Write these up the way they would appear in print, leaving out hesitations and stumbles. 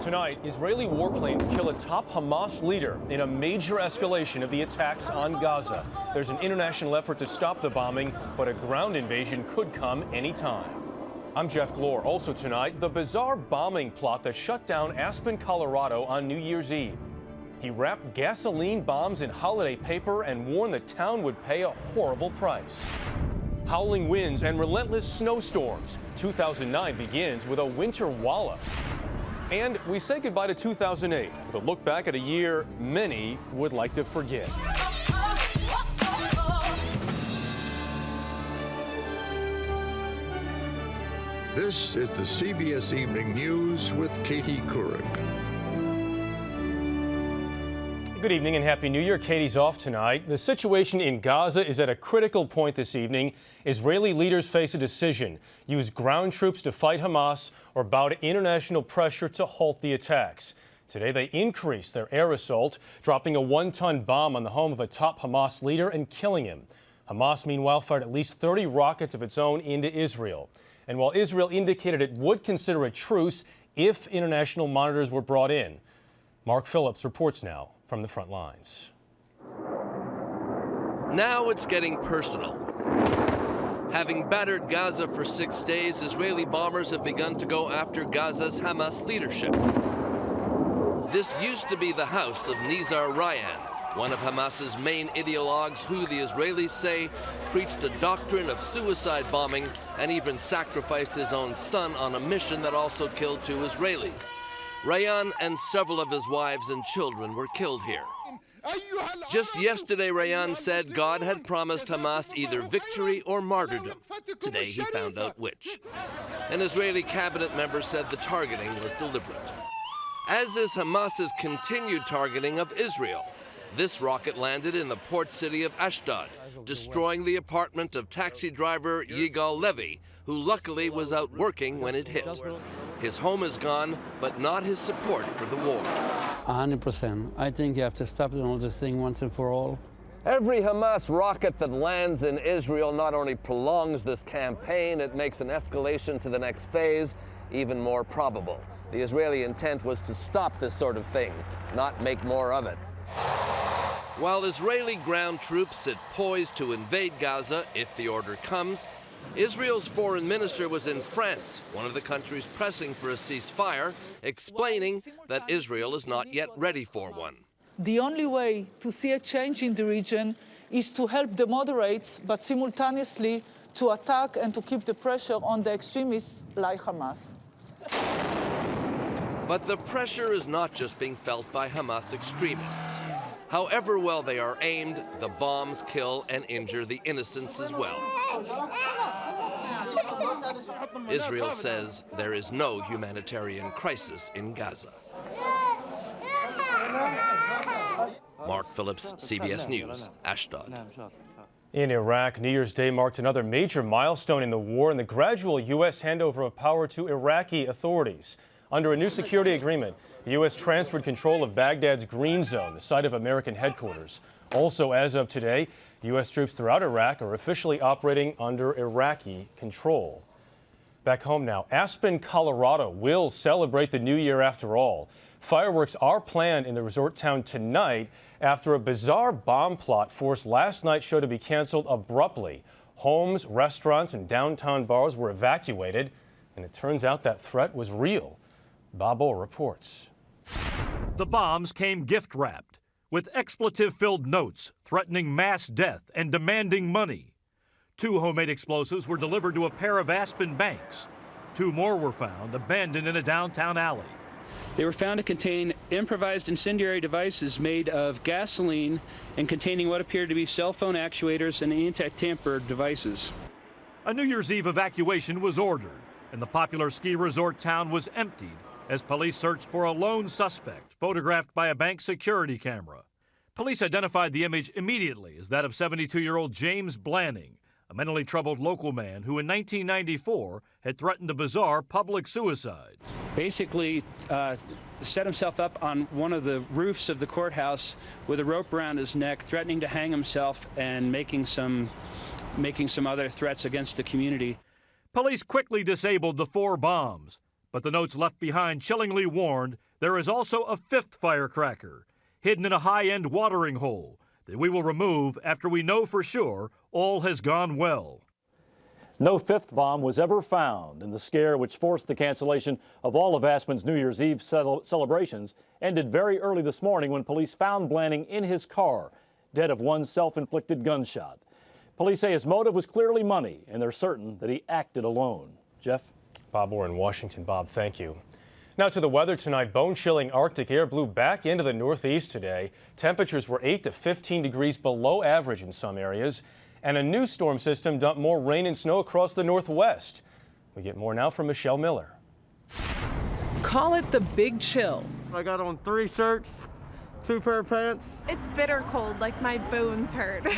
Tonight, Israeli warplanes kill a top Hamas leader in a major escalation of the attacks on Gaza. There's an international effort to stop the bombing, but a ground invasion could come anytime. I'm Jeff Glore. Also tonight, the bizarre bombing plot that shut down Aspen, Colorado on New Year's Eve. He wrapped gasoline bombs in holiday paper and warned the town would pay a horrible price. Howling winds and relentless snowstorms. 2009 begins with a winter wallop. And we say goodbye to 2008 with a look back at a year many would like to forget. This is the CBS Evening News with Katie Couric. Good evening and Happy New Year. Katie's off tonight. The situation in Gaza is at a critical point this evening. Israeli leaders face a decision: use ground troops to fight Hamas or bow to international pressure to halt the attacks. Today they increased their air assault, dropping a 1-ton bomb on the home of a top Hamas leader and killing him. Hamas, meanwhile, fired at least 30 rockets of its own into Israel. And while Israel indicated it would consider a truce if international monitors were brought in, Mark Phillips reports now from the front lines. Now it's getting personal. Having battered Gaza for 6 days, Israeli bombers have begun to go after Gaza's Hamas leadership. This used to be the house of Nizar Ryan, one of Hamas's main ideologues who the Israelis say preached a doctrine of suicide bombing and even sacrificed his own son on a mission that also killed 2 Israelis. Ryan and several of his wives and children were killed here. Just yesterday, Ryan said God had promised Hamas either victory or martyrdom. Today, he found out which. An Israeli cabinet member said the targeting was deliberate, as is Hamas's continued targeting of Israel. This rocket landed in the port city of Ashdod, destroying the apartment of taxi driver Yigal Levy, who luckily was out working when it hit. His home is gone, but not his support for the war. 100%. I think you have to stop doing all this thing once and for all. Every Hamas rocket that lands in Israel not only prolongs this campaign, it makes an escalation to the next phase even more probable. The Israeli intent was to stop this sort of thing, not make more of it. While Israeli ground troops sit poised to invade Gaza if the order comes, Israel's foreign minister was in France, one of the countries pressing for a ceasefire, explaining that Israel is not yet ready for one. The only way to see a change in the region is to help the moderates, but simultaneously to attack and to keep the pressure on the extremists like Hamas. But the pressure is not just being felt by Hamas extremists. However well they are aimed, the bombs kill and injure the innocents as well. Israel says there is no humanitarian crisis in Gaza. Mark Phillips, CBS News, Ashdod. In Iraq, New Year's Day marked another major milestone in the war and the gradual U.S. handover of power to Iraqi authorities. Under a new security agreement, the U.S. transferred control of Baghdad's Green Zone, the site of American headquarters. Also, as of today, U.S. troops throughout Iraq are officially operating under Iraqi control. Back home now, Aspen, Colorado will celebrate the new year after all. Fireworks are planned in the resort town tonight after a bizarre bomb plot forced last night's show to be canceled abruptly. Homes, restaurants, and downtown bars were evacuated, and it turns out that threat was real. Bob O reports. The bombs came gift-wrapped with expletive-filled notes threatening mass death and demanding money. 2 homemade explosives were delivered to a pair of Aspen banks. 2 more were found abandoned in a downtown alley. They were found to contain improvised incendiary devices made of gasoline and containing what appeared to be cell phone actuators and anti-tamper devices. A New Year's Eve evacuation was ordered, and the popular ski resort town was emptied as police searched for a lone suspect photographed by a bank security camera. Police identified the image immediately as that of 72-year-old James Blanning, a mentally troubled local man who in 1994 had threatened a bizarre public suicide. Basically set himself up on one of the roofs of the courthouse with a rope around his neck, threatening to hang himself and making some other threats against the community. Police quickly disabled the 4 bombs, but the notes left behind chillingly warned There is also a fifth firecracker hidden in a high-end watering hole that we will remove after we know for sure all has gone well. No fifth bomb was ever found, and the scare which forced the cancellation of all of Aspen's New Year's Eve celebrations ended very early this morning when police found Blanning in his car, dead of one self-inflicted gunshot. Police say his motive was clearly money, and they're certain that he acted alone. Jeff? Bob Orr in Washington. Bob, thank you. Now to the weather tonight. Bone-chilling Arctic air blew back into the Northeast today. Temperatures were 8 to 15 degrees below average in some areas. And a new storm system dumped more rain and snow across the Northwest. We get more now from Michelle Miller. Call it the big chill. I got on 3 shirts, 2 pair of pants. It's bitter cold, like my bones hurt.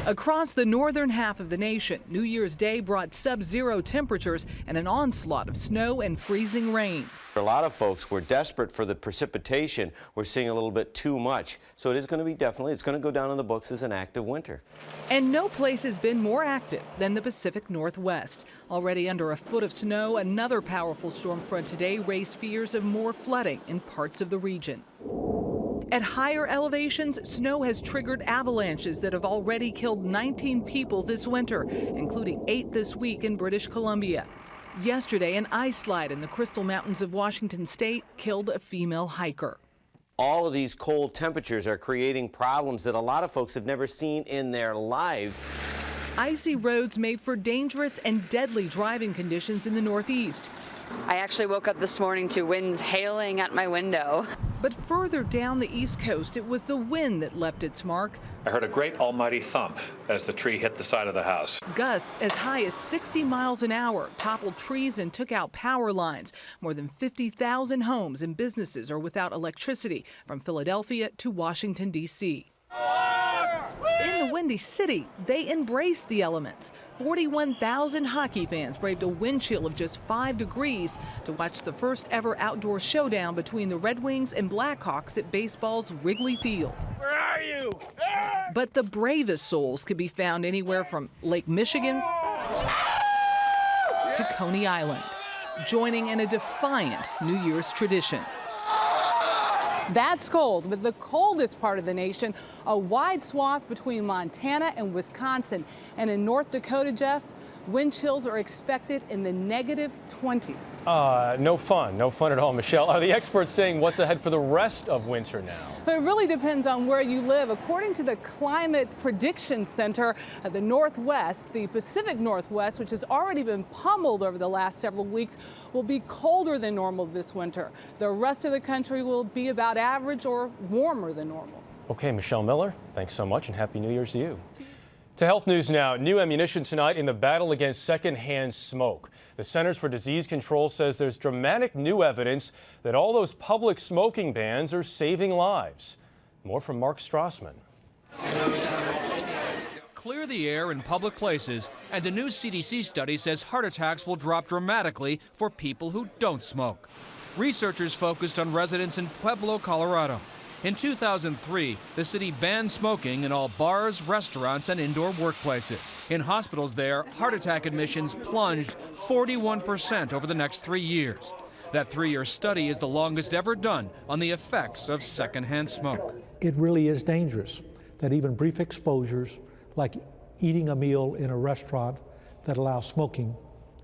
Across the northern half of the nation, New Year's Day brought sub-zero temperatures and an onslaught of snow and freezing rain. A lot of folks were desperate for the precipitation. We're seeing a little bit too much. So it is going to be it's going to go down in the books as an active winter. And no place has been more active than the Pacific Northwest. Already under a foot of snow, another powerful storm front today raised fears of more flooding in parts of the region. At higher elevations, snow has triggered avalanches that have already killed 19 people this winter, including 8 this week in British Columbia. Yesterday, an ice slide in the Crystal Mountains of Washington state killed a female hiker. All of these cold temperatures are creating problems that a lot of folks have never seen in their lives. Icy roads made for dangerous and deadly driving conditions in the Northeast. I actually woke up this morning to winds hailing at my window. But further down the East Coast, it was the wind that left its mark. I heard a great almighty thump as the tree hit the side of the house. Gusts as high as 60 miles an hour toppled trees and took out power lines. More than 50,000 homes and businesses are without electricity from Philadelphia to Washington, D.C. In the Windy City, they embraced the elements. 41,000 hockey fans braved a wind chill of just 5 degrees to watch the first ever outdoor showdown between the Red Wings and Blackhawks at baseball's Wrigley Field. Where are you? But the bravest souls could be found anywhere from Lake Michigan to Coney Island, joining in a defiant New Year's tradition. That's cold, but the coldest part of the nation, a wide swath between Montana and Wisconsin. And in North Dakota, Jeff, wind chills are expected in the negative 20s. No fun at all, Michelle. Are the experts saying what's ahead for the rest of winter now? But it really depends on where you live. According to the Climate Prediction Center, the Northwest, the Pacific Northwest, which has already been pummeled over the last several weeks, will be colder than normal this winter. The rest of the country will be about average or warmer than normal. Okay, Michelle Miller, thanks so much and Happy New Year's to you. To health news now. New ammunition tonight in the battle against secondhand smoke. The Centers for Disease Control says there's dramatic new evidence that all those public smoking bans are saving lives. More from Mark Strassman. Clear the air in public places, and a new CDC study says heart attacks will drop dramatically for people who don't smoke. Researchers focused on residents in Pueblo, Colorado. In 2003, the city banned smoking in all bars, restaurants, and indoor workplaces. In hospitals there, heart attack admissions plunged 41% over the next 3 years. That 3-year study is the longest ever done on the effects of secondhand smoke. It really is dangerous that even brief exposures, like eating a meal in a restaurant that allows smoking,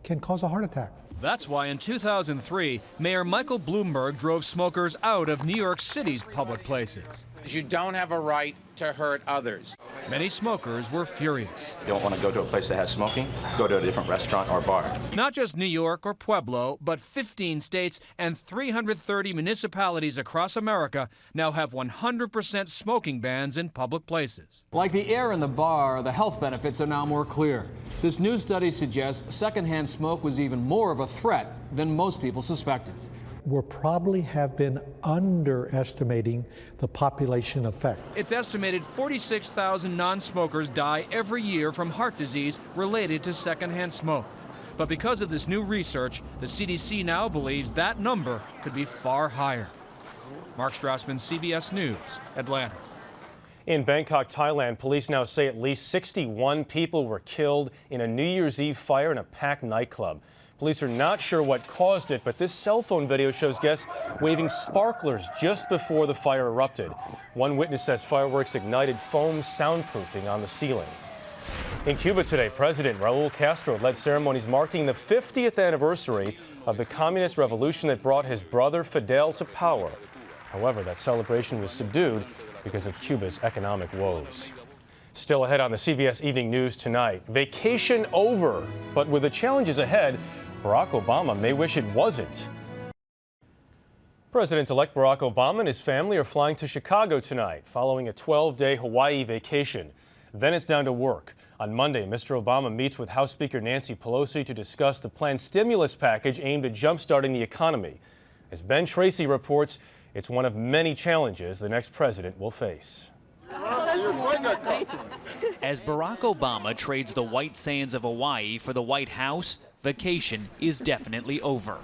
can cause a heart attack. That's why in 2003, Mayor Michael Bloomberg drove smokers out of New York City's public places. You don't have a right to hurt others. Many smokers were furious. You don't want to go to a place that has smoking, go to a different restaurant or bar. Not just New York or Pueblo, but 15 states and 330 municipalities across America now have 100% smoking bans in public places. Like the air in the bar, the health benefits are now more clear. This new study suggests secondhand smoke was even more of a threat than most people suspected. We probably have been underestimating the population effect. It's estimated 46,000 non-smokers die every year from heart disease related to secondhand smoke. But because of this new research, the CDC now believes that number could be far higher. Mark Strassman, CBS News, Atlanta. In Bangkok, Thailand, police now say at least 61 people were killed in a New Year's Eve fire in a packed nightclub. Police are not sure what caused it, but this cell phone video shows guests waving sparklers just before the fire erupted. One witness says fireworks ignited foam soundproofing on the ceiling. In Cuba today, President Raul Castro led ceremonies marking the 50th anniversary of the communist revolution that brought his brother Fidel to power. However, that celebration was subdued because of Cuba's economic woes. Still ahead on the CBS Evening News tonight, vacation over, but with the challenges ahead, Barack Obama may wish it wasn't. President-elect Barack Obama and his family are flying to Chicago tonight following a 12-day Hawaii vacation. Then it's down to work. On Monday, Mr. Obama meets with House Speaker Nancy Pelosi to discuss the planned stimulus package aimed at jump-starting the economy. As Ben Tracy reports, it's one of many challenges the next president will face. As Barack Obama trades the white sands of Hawaii for the White House, vacation is definitely over.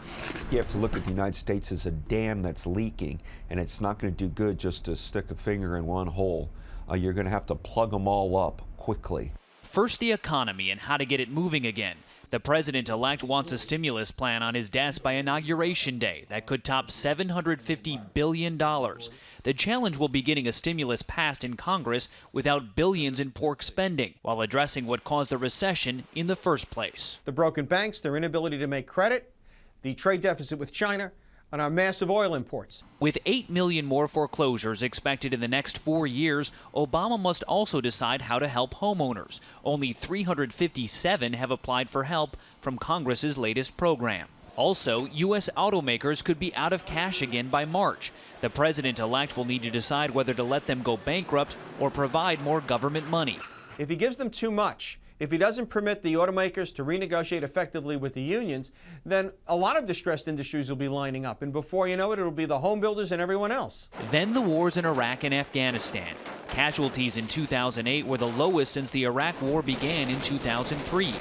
You have to look at the United States as a dam that's leaking, and it's not going to do good just to stick a finger in one hole. You're going to have to plug them all up quickly. First, the economy and how to get it moving again. The president-elect wants a stimulus plan on his desk by Inauguration Day that could top $750 billion. The challenge will be getting a stimulus passed in Congress without billions in pork spending, while addressing what caused the recession in the first place. The broken banks, their inability to make credit, the trade deficit with China, and our massive oil imports. With 8 million more foreclosures expected in the next 4 years, Obama must also decide how to help homeowners. Only 357 have applied for help from Congress's latest program. Also, U.S. automakers could be out of cash again by March. The president-elect will need to decide whether to let them go bankrupt or provide more government money. If he gives them too much, if he doesn't permit the automakers to renegotiate effectively with the unions, then a lot of distressed industries will be lining up. And before you know it, it'll be the home builders and everyone else. Then the wars in Iraq and Afghanistan. Casualties in 2008 were the lowest since the Iraq War began in 2003.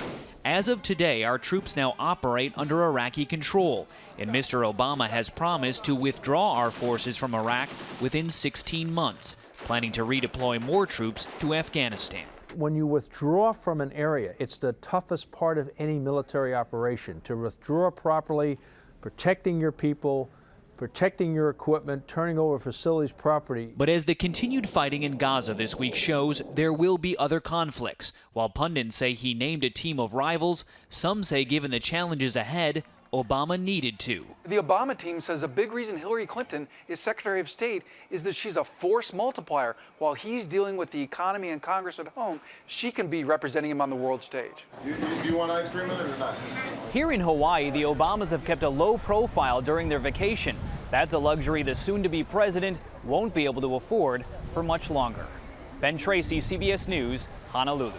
As of today, our troops now operate under Iraqi control, and Mr. Obama has promised to withdraw our forces from Iraq within 16 months, planning to redeploy more troops to Afghanistan. When you withdraw from an area, it's the toughest part of any military operation. To withdraw properly, protecting your people, protecting your equipment, turning over facilities, property. But as the continued fighting in Gaza this week shows, there will be other conflicts. While pundits say he named a team of rivals, some say given the challenges ahead, Obama needed to. The Obama team says a big reason Hillary Clinton is Secretary of State is that she's a force multiplier. While he's dealing with the economy and Congress at home, she can be representing him on the world stage. Do you want ice cream with it or not? Here in Hawaii, the Obamas have kept a low profile during their vacation. That's a luxury the soon-to-be president won't be able to afford for much longer. Ben Tracy, CBS News, Honolulu.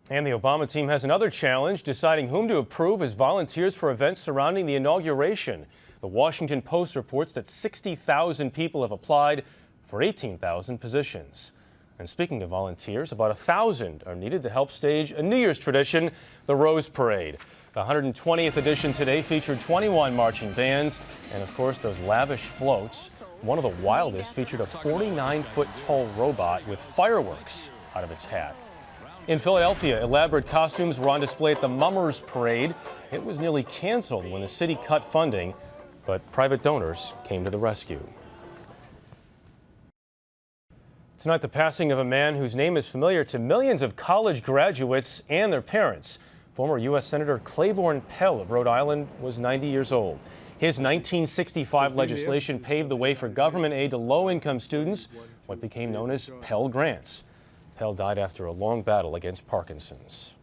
And the Obama team has another challenge, deciding whom to approve as volunteers for events surrounding the inauguration. The Washington Post reports that 60,000 people have applied for 18,000 positions. And speaking of volunteers, about 1,000 are needed to help stage a New Year's tradition, the Rose Parade. The 120th edition today featured 21 marching bands and, of course, those lavish floats. One of the wildest featured a 49-foot-tall robot with fireworks out of its hat. In Philadelphia, elaborate costumes were on display at the Mummers Parade. It was nearly canceled when the city cut funding, but private donors came to the rescue. Tonight, the passing of a man whose name is familiar to millions of college graduates and their parents. Former U.S. Senator Claiborne Pell of Rhode Island was 90 years old. His 1965 legislation paved the way for government aid to low-income students, what became known as Pell Grants. Pell died after a long battle against Parkinson's.